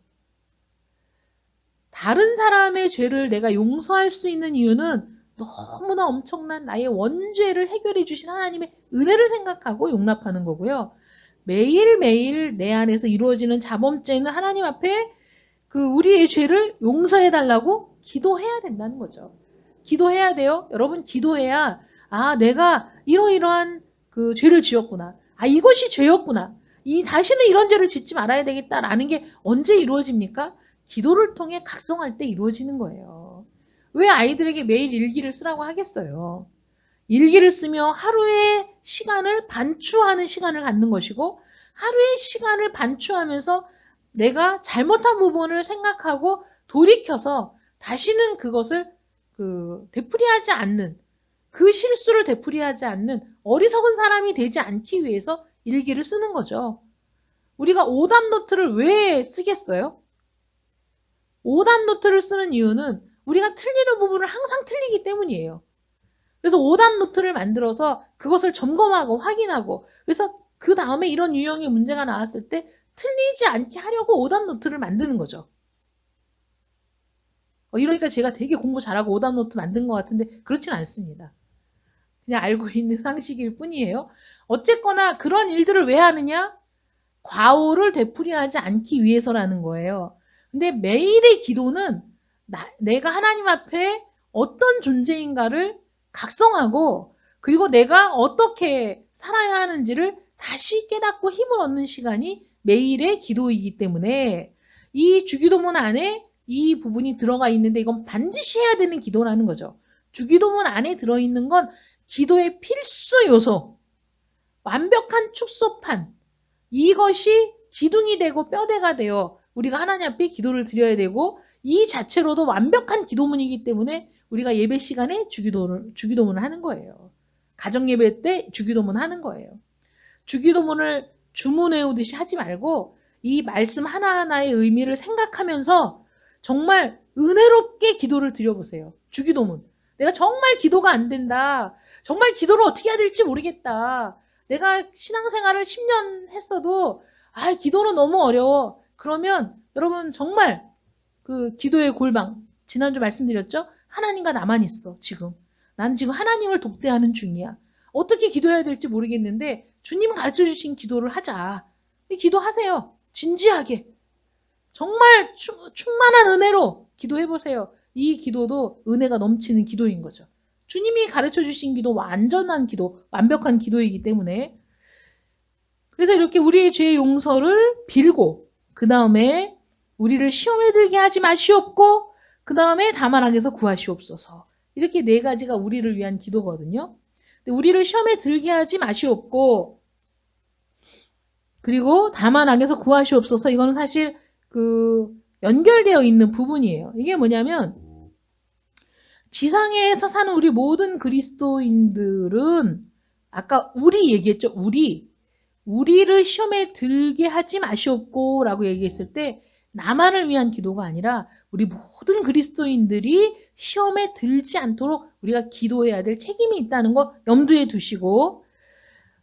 다른 사람의 죄를 내가 용서할 수 있는 이유는 너무나 엄청난 나의 원죄를 해결해 주신 하나님의 은혜를 생각하고 용납하는 거고요. 매일매일 내 안에서 이루어지는 자범죄는 하나님 앞에 우리의 죄를 용서해 달라고 기도해야 된다는 거죠. 기도해야 돼요. 여러분 기도해야 내가 이러이러한 죄를 지었구나. 이것이 죄였구나. 다시는 이런 죄를 짓지 말아야 되겠다라는 게 언제 이루어집니까? 기도를 통해 각성할 때 이루어지는 거예요. 왜 아이들에게 매일 일기를 쓰라고 하겠어요? 일기를 쓰며 하루의 시간을 반추하는 시간을 갖는 것이고 하루의 시간을 반추하면서 내가 잘못한 부분을 생각하고 돌이켜서 다시는 그것을 되풀이하지 않는 그 실수를 되풀이하지 않는 어리석은 사람이 되지 않기 위해서 일기를 쓰는 거죠. 우리가 오답노트를 왜 쓰겠어요? 오답노트를 쓰는 이유는 우리가 틀리는 부분을 항상 틀리기 때문이에요. 그래서 오답 노트를 만들어서 그것을 점검하고 확인하고, 그래서 그 다음에 이런 유형의 문제가 나왔을 때 틀리지 않게 하려고 오답 노트를 만드는 거죠. 이러니까 제가 되게 공부 잘하고 오답 노트 만든 것 같은데 그렇진 않습니다. 그냥 알고 있는 상식일 뿐이에요. 어쨌거나 그런 일들을 왜 하느냐? 과오를 되풀이하지 않기 위해서라는 거예요. 근데 매일의 기도는 내가 하나님 앞에 어떤 존재인가를 각성하고, 그리고 내가 어떻게 살아야 하는지를 다시 깨닫고 힘을 얻는 시간이 매일의 기도이기 때문에 이 주기도문 안에 이 부분이 들어가 있는데 이건 반드시 해야 되는 기도라는 거죠. 주기도문 안에 들어있는 건 기도의 필수 요소, 완벽한 축소판, 이것이 기둥이 되고 뼈대가 되어 우리가 하나님 앞에 기도를 드려야 되고, 이 자체로도 완벽한 기도문이기 때문에 우리가 예배 시간에 주기도문을 하는 거예요. 가정예배 때 주기도문 하는 거예요. 주기도문을 주문 외우듯이 하지 말고 이 말씀 하나하나의 의미를 생각하면서 정말 은혜롭게 기도를 드려보세요. 주기도문. 내가 정말 기도가 안 된다. 정말 기도를 어떻게 해야 될지 모르겠다. 내가 신앙생활을 10년 했어도 기도는 너무 어려워. 그러면 여러분 정말 그 기도의 골방, 지난주 말씀드렸죠? 하나님과 나만 있어 지금. 난 지금 하나님을 독대하는 중이야. 어떻게 기도해야 될지 모르겠는데 주님 가르쳐 주신 기도를 하자. 기도하세요. 진지하게. 정말 충만한 은혜로 기도해보세요. 이 기도도 은혜가 넘치는 기도인 거죠. 주님이 가르쳐 주신 기도, 완전한 기도, 완벽한 기도이기 때문에. 그래서 이렇게 우리의 죄의 용서를 빌고, 그 다음에 우리를 시험에 들게 하지 마시옵고, 그 다음에 다만 악에서 구하시옵소서. 이렇게 네 가지가 우리를 위한 기도거든요. 근데 우리를 시험에 들게 하지 마시옵고, 그리고 다만 악에서 구하시옵소서. 이거는 사실 연결되어 있는 부분이에요. 이게 뭐냐면, 지상에서 사는 우리 모든 그리스도인들은 아까 우리 얘기했죠. 우리를 시험에 들게 하지 마시옵고 라고 얘기했을 때 나만을 위한 기도가 아니라 우리 모든 그리스도인들이 시험에 들지 않도록 우리가 기도해야 될 책임이 있다는 거 염두에 두시고,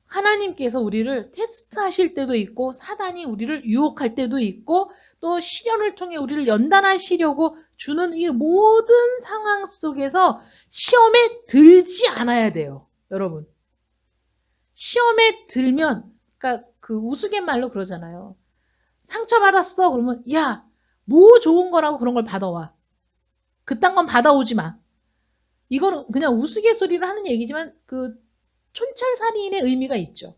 하나님께서 우리를 테스트하실 때도 있고 사단이 우리를 유혹할 때도 있고 또 시련을 통해 우리를 연단하시려고 주는 이 모든 상황 속에서 시험에 들지 않아야 돼요. 여러분. 시험에 들면, 그러니까 그 우스갯말로 그러잖아요. 상처받았어. 그러면 야, 뭐 좋은 거라고 그런 걸 받아와. 그딴 건 받아오지 마. 이거는 그냥 우스갯소리로 하는 얘기지만 촌철살인의 의미가 있죠.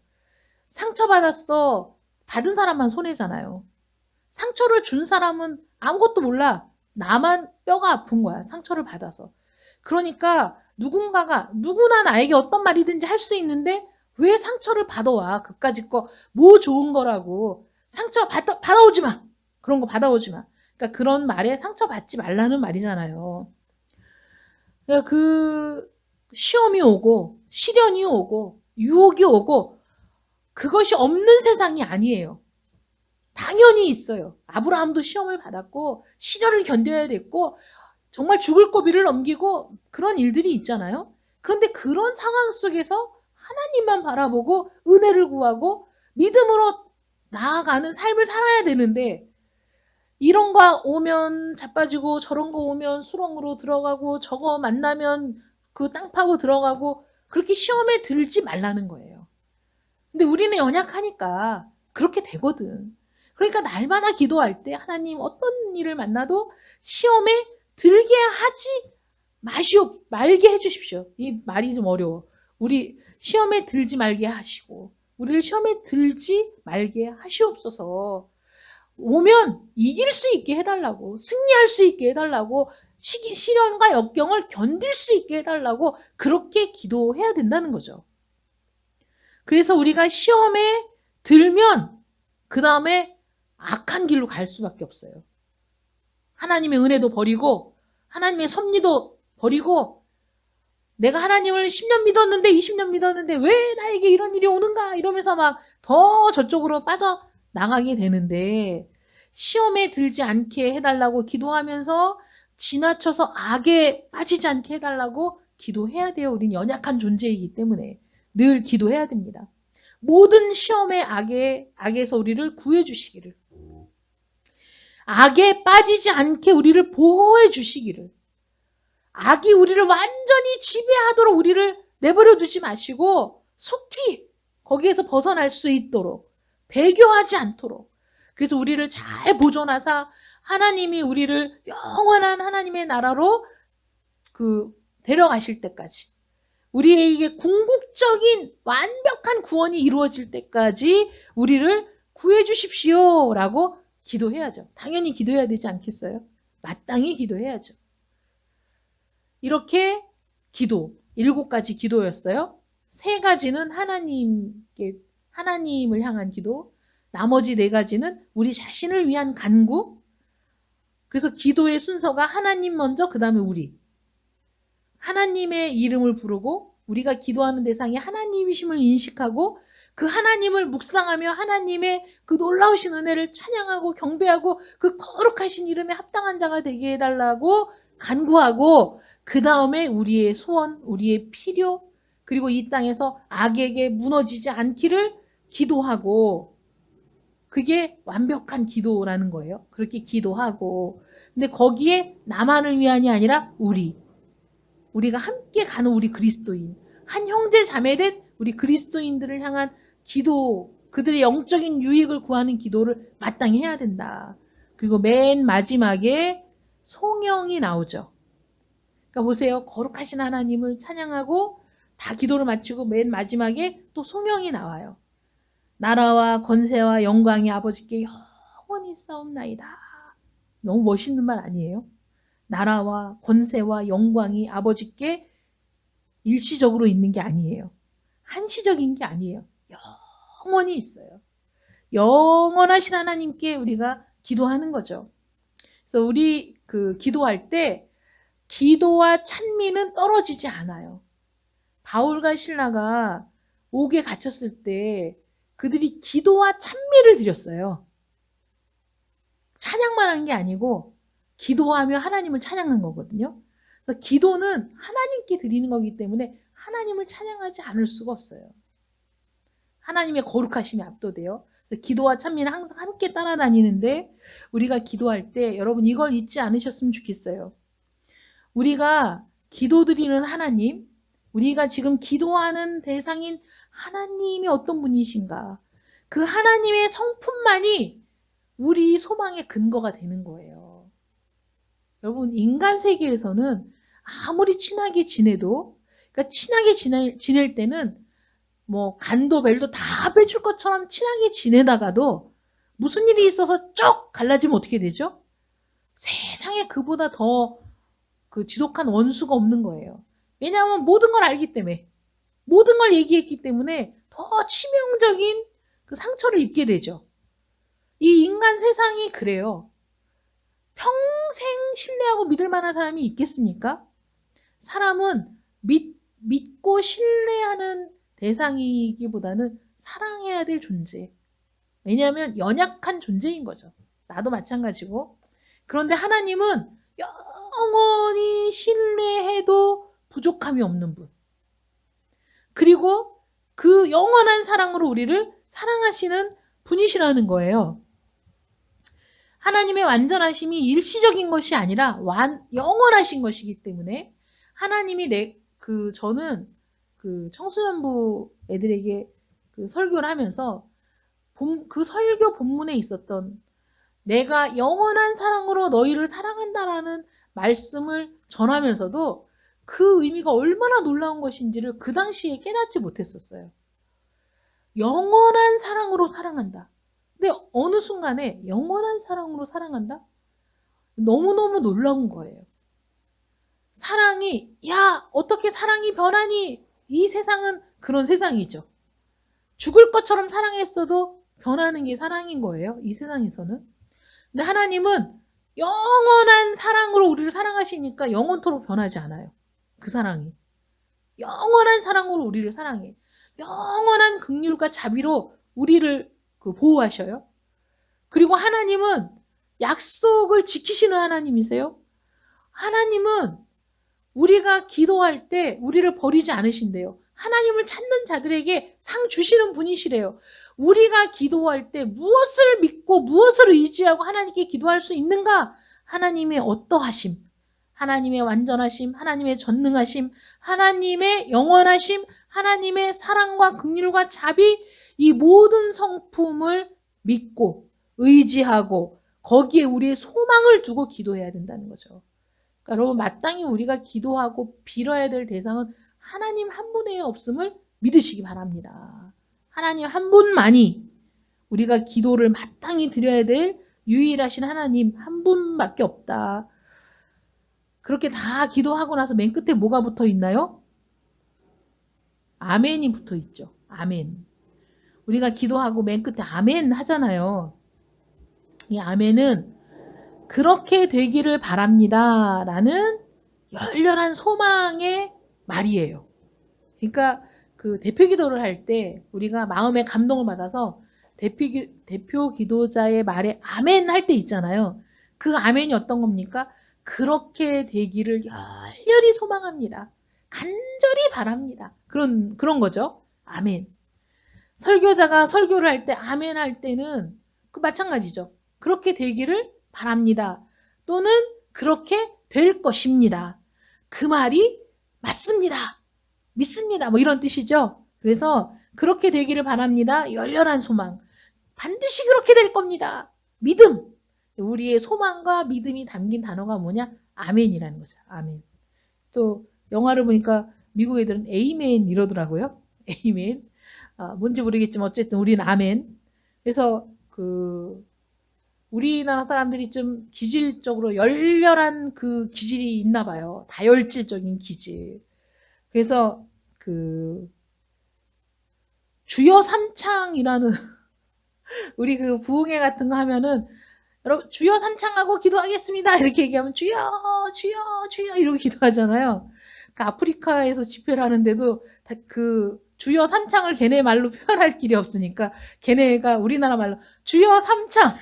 상처받았어. 받은 사람만 손해잖아요. 상처를 준 사람은 아무것도 몰라. 나만 뼈가 아픈 거야. 상처를 받아서. 그러니까 누구나 나에게 어떤 말이든지 할 수 있는데 왜 상처를 받아와. 그까짓 거 뭐 좋은 거라고. 상처 받아오지 마. 그런 거 받아오지 마. 그러니까 그런 말에 상처받지 말라는 말이잖아요. 그러니까 시험이 오고 시련이 오고 유혹이 오고 그것이 없는 세상이 아니에요. 당연히 있어요. 아브라함도 시험을 받았고 시련을 견뎌야 됐고 정말 죽을 고비를 넘기고 그런 일들이 있잖아요. 그런데 그런 상황 속에서 하나님만 바라보고 은혜를 구하고 믿음으로 나아가는 삶을 살아야 되는데, 이런 거 오면 자빠지고 저런 거 오면 수렁으로 들어가고 저거 만나면 땅 파고 들어가고 그렇게 시험에 들지 말라는 거예요. 근데 우리는 연약하니까 그렇게 되거든. 그러니까 날마다 기도할 때 하나님 어떤 일을 만나도 시험에 들게 하지 말게 해주십시오. 이 말이 좀 어려워. 우리 시험에 들지 말게 하시고 우리를 시험에 들지 말게 하시옵소서. 오면 이길 수 있게 해달라고, 승리할 수 있게 해달라고, 시련과 역경을 견딜 수 있게 해달라고 그렇게 기도해야 된다는 거죠. 그래서 우리가 시험에 들면 그 다음에 악한 길로 갈 수밖에 없어요. 하나님의 은혜도 버리고 하나님의 섭리도 버리고 내가 하나님을 10년 믿었는데 20년 믿었는데 왜 나에게 이런 일이 오는가 이러면서 막 더 저쪽으로 빠져나가게 되는데, 시험에 들지 않게 해달라고 기도하면서 지나쳐서 악에 빠지지 않게 해달라고 기도해야 돼요. 우린 연약한 존재이기 때문에 늘 기도해야 됩니다. 모든 시험의 악에서 우리를 구해 주시기를, 악에 빠지지 않게 우리를 보호해 주시기를, 악이 우리를 완전히 지배하도록 우리를 내버려 두지 마시고 속히 거기에서 벗어날 수 있도록, 배교하지 않도록, 그래서 우리를 잘 보존하사 하나님이 우리를 영원한 하나님의 나라로 데려가실 때까지, 우리에게 궁극적인 완벽한 구원이 이루어질 때까지 우리를 구해 주십시오 라고 기도해야죠. 당연히 기도해야 되지 않겠어요? 마땅히 기도해야죠. 이렇게 기도, 7가지 기도였어요. 3가지는 하나님을 향한 기도, 나머지 4가지는 우리 자신을 위한 간구. 그래서 기도의 순서가 하나님 먼저, 그 다음에 우리. 하나님의 이름을 부르고 우리가 기도하는 대상이 하나님이심을 인식하고 그 하나님을 묵상하며 하나님의 그 놀라우신 은혜를 찬양하고 경배하고 그 거룩하신 이름에 합당한 자가 되게 해달라고 간구하고, 그 다음에 우리의 소원, 우리의 필요, 그리고 이 땅에서 악에게 무너지지 않기를 기도하고, 그게 완벽한 기도라는 거예요. 그렇게 기도하고, 근데 거기에 나만을 위한이 아니라 우리가 함께 가는 우리 그리스도인, 한 형제 자매된 우리 그리스도인들을 향한 기도, 그들의 영적인 유익을 구하는 기도를 마땅히 해야 된다. 그리고 맨 마지막에 송영이 나오죠. 그러니까 보세요. 거룩하신 하나님을 찬양하고 다 기도를 마치고 맨 마지막에 또 송영이 나와요. 나라와 권세와 영광이 아버지께 영원히 싸움나이다. 너무 멋있는 말 아니에요? 나라와 권세와 영광이 아버지께 일시적으로 있는 게 아니에요. 한시적인 게 아니에요. 영원히 있어요. 영원하신 하나님께 우리가 기도하는 거죠. 그래서 우리 기도할 때 기도와 찬미는 떨어지지 않아요. 바울과 실라가 옥에 갇혔을 때 그들이 기도와 찬미를 드렸어요. 찬양만 한 게 아니고 기도하며 하나님을 찬양한 거거든요. 그래서 기도는 하나님께 드리는 거기 때문에 하나님을 찬양하지 않을 수가 없어요. 하나님의 거룩하심이 압도돼요. 그래서 기도와 찬미는 항상 함께 따라다니는데, 우리가 기도할 때 여러분 이걸 잊지 않으셨으면 좋겠어요. 우리가 기도드리는 하나님, 우리가 지금 기도하는 대상인 하나님이 어떤 분이신가, 그 하나님의 성품만이 우리 소망의 근거가 되는 거예요. 여러분, 인간 세계에서는 아무리 친하게 지내도, 그러니까 친하게 지낼 때는 뭐 간도 벨도 다 빼줄 것처럼 친하게 지내다가도 무슨 일이 있어서 쭉 갈라지면 어떻게 되죠? 세상에 그보다 더 지독한 원수가 없는 거예요. 왜냐하면 모든 걸 알기 때문에, 모든 걸 얘기했기 때문에 더 치명적인 그 상처를 입게 되죠. 이 인간 세상이 그래요. 평생 신뢰하고 믿을 만한 사람이 있겠습니까? 사람은 믿고 신뢰하는 대상이기보다는 사랑해야 될 존재. 왜냐하면 연약한 존재인 거죠. 나도 마찬가지고. 그런데 하나님은 영원히 신뢰해도 부족함이 없는 분. 그리고 그 영원한 사랑으로 우리를 사랑하시는 분이시라는 거예요. 하나님의 완전하심이 일시적인 것이 아니라 영원하신 것이기 때문에 하나님이 저는 청소년부 애들에게 설교를 하면서 그 설교 본문에 있었던 내가 영원한 사랑으로 너희를 사랑한다라는 말씀을 전하면서도 그 의미가 얼마나 놀라운 것인지를 그 당시에 깨닫지 못했었어요. 영원한 사랑으로 사랑한다. 근데 어느 순간에 영원한 사랑으로 사랑한다? 너무너무 놀라운 거예요. 사랑이, 어떻게 사랑이 변하니? 이 세상은 그런 세상이죠. 죽을 것처럼 사랑했어도 변하는 게 사랑인 거예요. 이 세상에서는. 근데 하나님은 영원한 사랑으로 우리를 사랑하시니까 영원토록 변하지 않아요. 그 사랑이. 영원한 사랑으로 우리를 사랑해. 영원한 긍휼과 자비로 우리를 보호하셔요. 그리고 하나님은 약속을 지키시는 하나님이세요. 하나님은 우리가 기도할 때 우리를 버리지 않으신대요. 하나님을 찾는 자들에게 상 주시는 분이시래요. 우리가 기도할 때 무엇을 믿고 무엇을 의지하고 하나님께 기도할 수 있는가? 하나님의 어떠하심, 하나님의 완전하심, 하나님의 전능하심, 하나님의 영원하심, 하나님의 사랑과 긍휼과 자비, 이 모든 성품을 믿고 의지하고 거기에 우리의 소망을 두고 기도해야 된다는 거죠. 그러니까 여러분, 마땅히 우리가 기도하고 빌어야 될 대상은 하나님 한 분의 없음을 믿으시기 바랍니다. 하나님 한 분만이 우리가 기도를 마땅히 드려야 될 유일하신 하나님 한 분밖에 없다. 그렇게 다 기도하고 나서 맨 끝에 뭐가 붙어 있나요? 아멘이 붙어 있죠. 아멘. 우리가 기도하고 맨 끝에 아멘 하잖아요. 이 아멘은 그렇게 되기를 바랍니다. 라는 열렬한 소망의 말이에요. 그러니까 그 대표 기도를 할 때 우리가 마음의 감동을 받아서 대표 기도자의 말에 아멘 할 때 있잖아요. 그 아멘이 어떤 겁니까? 그렇게 되기를 열렬히 소망합니다. 간절히 바랍니다. 그런 거죠. 아멘. 설교자가 설교를 할 때 아멘 할 때는 그 마찬가지죠. 그렇게 되기를 바랍니다. 또는 그렇게 될 것입니다. 그 말이 맞습니다. 믿습니다. 뭐 이런 뜻이죠. 그래서 그렇게 되기를 바랍니다. 열렬한 소망. 반드시 그렇게 될 겁니다. 믿음. 우리의 소망과 믿음이 담긴 단어가 뭐냐? 아멘이라는 거죠. 아멘. 또 영화를 보니까 미국 애들은 에이멘 이러더라고요. 에이멘. 뭔지 모르겠지만 어쨌든 우리는 아멘. 그래서 우리나라 사람들이 좀 기질적으로 열렬한 그 기질이 있나 봐요. 다혈질적인 기질. 그래서 주여 삼창이라는 우리 그 부흥회 같은 거 하면은 여러분 주여 삼창하고 기도하겠습니다. 이렇게 얘기하면 주여 주여 주여 이러고 기도하잖아요. 그 아프리카에서 집회를 하는데도 주여 삼창을 걔네 말로 표현할 길이 없으니까 걔네가 우리나라 말로 주여 삼창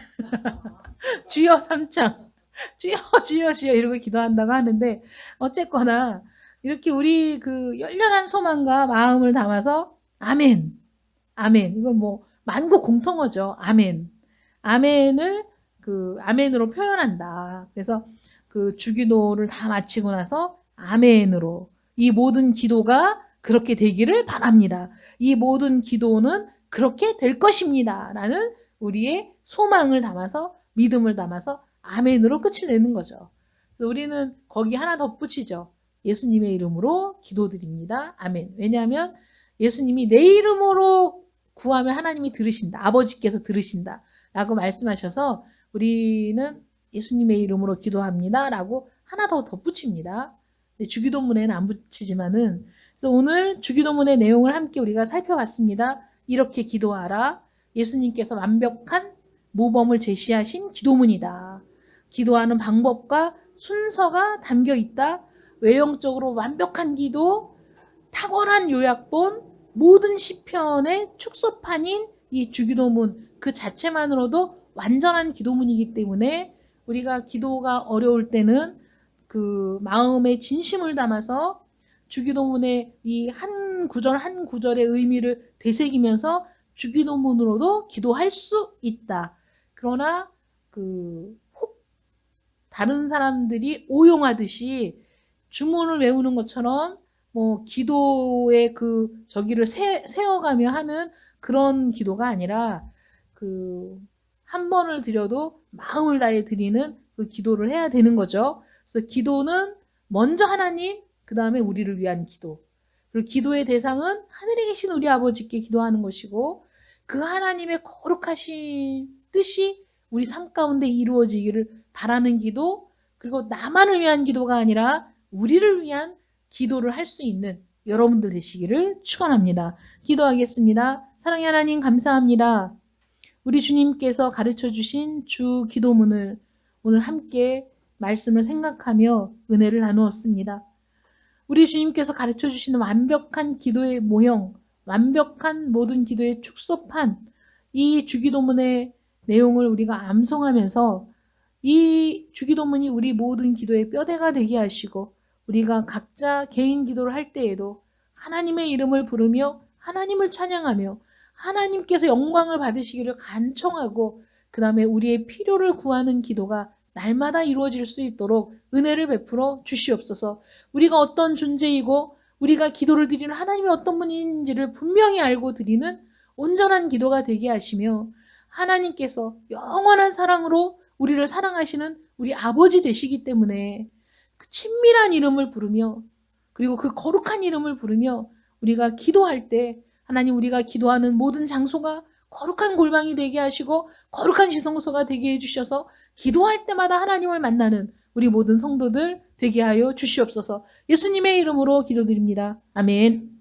주여 삼창 주여 주여 주여 이러고 기도한다고 하는데 어쨌거나 이렇게 우리 그 열렬한 소망과 마음을 담아서 아멘 아멘 이건 뭐 만국 공통어죠. 아멘 아멘을 아멘으로 표현한다. 그래서 주기도를 다 마치고 나서 아멘으로 이 모든 기도가 그렇게 되기를 바랍니다. 이 모든 기도는 그렇게 될 것입니다. 라는 우리의 소망을 담아서 믿음을 담아서 아멘으로 끝을 내는 거죠. 그래서 우리는 거기 하나 덧붙이죠. 예수님의 이름으로 기도드립니다. 아멘. 왜냐하면 예수님이 내 이름으로 구하면 하나님이 들으신다. 아버지께서 들으신다. 라고 말씀하셔서 우리는 예수님의 이름으로 기도합니다. 라고 하나 더 덧붙입니다. 주기도문에는 안 붙이지만은 그래서 오늘 주기도문의 내용을 함께 우리가 살펴봤습니다. 이렇게 기도하라. 예수님께서 완벽한 모범을 제시하신 기도문이다. 기도하는 방법과 순서가 담겨 있다. 외형적으로 완벽한 기도, 탁월한 요약본, 모든 시편의 축소판인 이 주기도문 그 자체만으로도 완전한 기도문이기 때문에 우리가 기도가 어려울 때는 그 마음의 진심을 담아서 주기도문의 이 한 구절 한 구절의 의미를 되새기면서 주기도문으로도 기도할 수 있다. 그러나 다른 사람들이 오용하듯이 주문을 외우는 것처럼 뭐 기도의 저기를 세워가며 하는 그런 기도가 아니라 한 번을 드려도 마음을 다해 드리는 그 기도를 해야 되는 거죠. 그래서 기도는 먼저 하나님, 그 다음에 우리를 위한 기도. 그리고 기도의 대상은 하늘에 계신 우리 아버지께 기도하는 것이고 그 하나님의 거룩하신 뜻이 우리 삶 가운데 이루어지기를 바라는 기도, 그리고 나만을 위한 기도가 아니라 우리를 위한 기도를 할 수 있는 여러분들 되시기를 축원합니다. 기도하겠습니다. 사랑의 하나님 감사합니다. 우리 주님께서 가르쳐 주신 주 기도문을 오늘 함께 말씀을 생각하며 은혜를 나누었습니다. 우리 주님께서 가르쳐 주시는 완벽한 기도의 모형, 완벽한 모든 기도의 축소판, 이 주기도문의 내용을 우리가 암송하면서 이 주기도문이 우리 모든 기도의 뼈대가 되게 하시고 우리가 각자 개인 기도를 할 때에도 하나님의 이름을 부르며 하나님을 찬양하며 하나님께서 영광을 받으시기를 간청하고 그 다음에 우리의 필요를 구하는 기도가 날마다 이루어질 수 있도록 은혜를 베풀어 주시옵소서. 우리가 어떤 존재이고 우리가 기도를 드리는 하나님이 어떤 분인지를 분명히 알고 드리는 온전한 기도가 되게 하시며 하나님께서 영원한 사랑으로 우리를 사랑하시는 우리 아버지 되시기 때문에 그 친밀한 이름을 부르며 그리고 그 거룩한 이름을 부르며 우리가 기도할 때 하나님 우리가 기도하는 모든 장소가 거룩한 골방이 되게 하시고 거룩한 지성소가 되게 해주셔서 기도할 때마다 하나님을 만나는 우리 모든 성도들 되게 하여 주시옵소서. 예수님의 이름으로 기도드립니다. 아멘.